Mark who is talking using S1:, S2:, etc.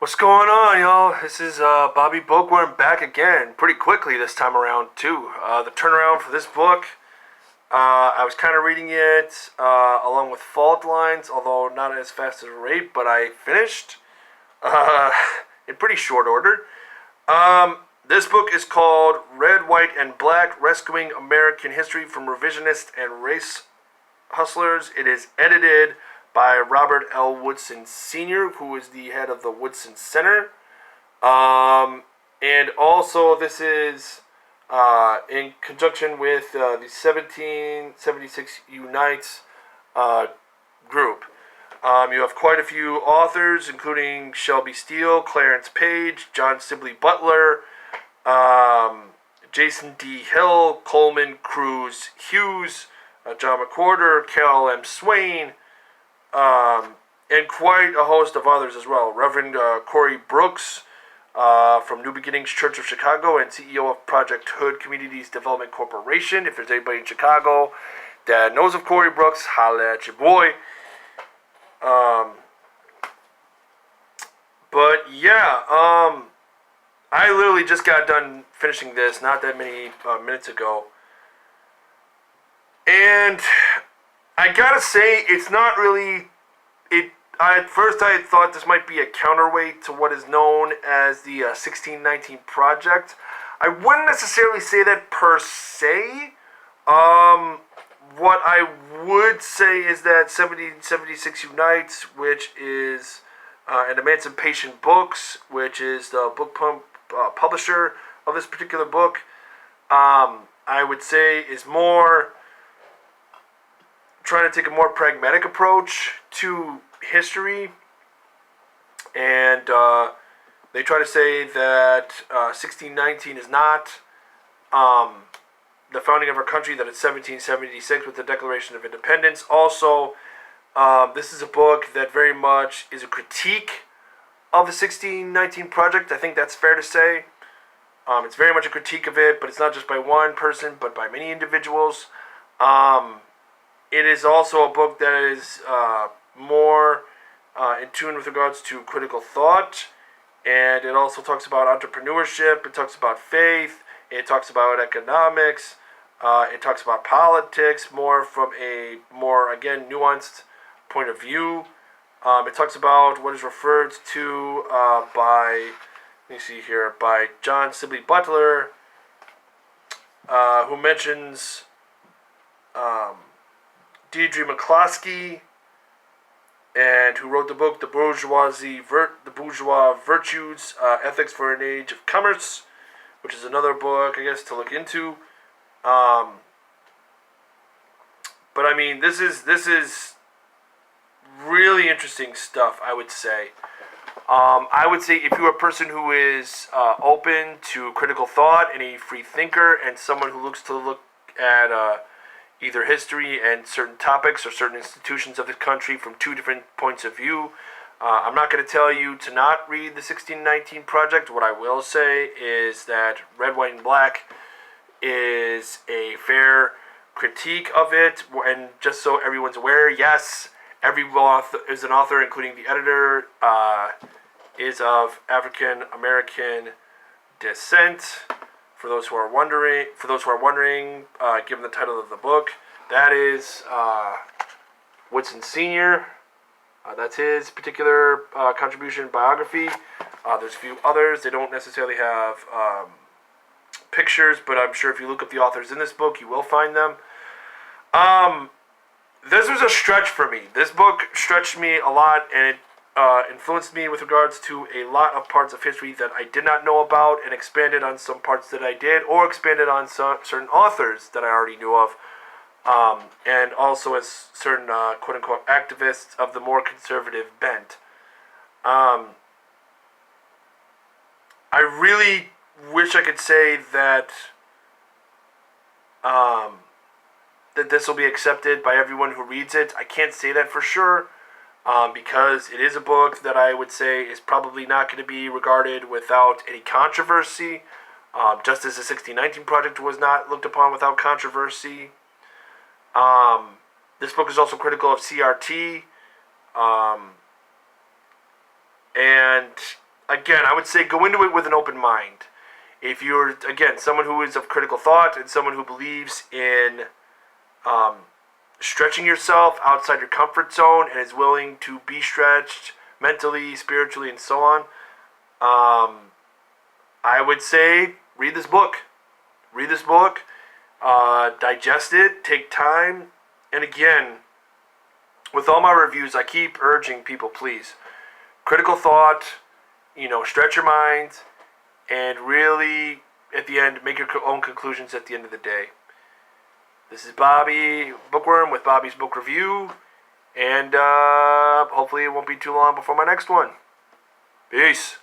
S1: What's going on, y'all? This is Bobby Bookworm back again, pretty quickly this time around, too. The turnaround for this book, I was kind of reading it along with Fault Lines, although not as fast as a rate, but I finished in pretty short order. This book is called Red, White, and Black, Rescuing American History from Revisionists and Race Hustlers. It is edited by Robert L. Woodson Sr., who is the head of the Woodson Center. And also this is in conjunction with the 1776 Unites group. You have quite a few authors, including Shelby Steele, Clarence Page, John Sibley Butler, Jason D. Hill, Coleman Cruz Hughes, John McWhorter, Carol M. Swain, and quite a host of others as well. Reverend Corey Brooks from New Beginnings Church of Chicago and CEO of Project Hood Communities Development Corporation. If there's anybody in Chicago that knows of Corey Brooks, holla at your boy. But yeah, I literally just got done finishing this not that many minutes ago. And I gotta say, it's not really... At first I thought this might be a counterweight to what is known as the 1619 Project. I wouldn't necessarily say that per se. What I would say is that 1776 Unites, which is an Emancipation Books, which is the book publisher of this particular book, I would say is more trying to take a more pragmatic approach to history, and they try to say that 1619 is not the founding of our country, that it's 1776 with the Declaration of Independence. Also, this is a book that very much is a critique of the 1619 Project. I think that's fair to say. It's very much a critique of it, but it's not just by one person, but by many individuals. It is also a book that is more in tune with regards to critical thought, and it also talks about entrepreneurship, it talks about faith, it talks about economics, it talks about politics, more from a more, again, nuanced point of view. It talks about what is referred to by, let me see here, by John Sibley Butler, who mentions Deirdre McCloskey, and who wrote the book The Bourgeois Virtues, Ethics for an Age of Commerce, which is another book, I guess, to look into. But I mean, this is really interesting stuff, I would say. I would say if you're a person who is open to critical thought and a free thinker and someone who looks to look at either history and certain topics or certain institutions of the country from two different points of view, I'm not going to tell you to not read the 1619 Project. What I will say is that Red, White, and Black is a fair critique of it, and just so everyone's aware, yes, every author is an author, including the editor, is of African American descent. For those who are wondering, given the title of the book, that is Woodson Sr. That's his particular contribution biography. There's a few others. They don't necessarily have pictures, but I'm sure if you look up the authors in this book, you will find them. This was a stretch for me. This book stretched me a lot, and it influenced me with regards to a lot of parts of history that I did not know about, and expanded on some parts that I did, or expanded on some certain authors that I already knew of, and also as certain quote-unquote activists of the more conservative bent. I really wish I could say that that this will be accepted by everyone who reads it. I can't say that for sure. Because it is a book that I would say is probably not going to be regarded without any controversy, just as the 1619 Project was not looked upon without controversy. This book is also critical of CRT, and again, I would say go into it with an open mind. If you're, again, someone who is of critical thought and someone who believes in stretching yourself outside your comfort zone and is willing to be stretched mentally, spiritually, and so on, I would say read this book. Read this book, digest it, take time, and again, with all my reviews, I keep urging people, please, critical thought, stretch your mind, and really, at the end, make your own conclusions at the end of the day. This is Bobby Bookworm with Bobby's Book Review, and hopefully it won't be too long before my next one. Peace.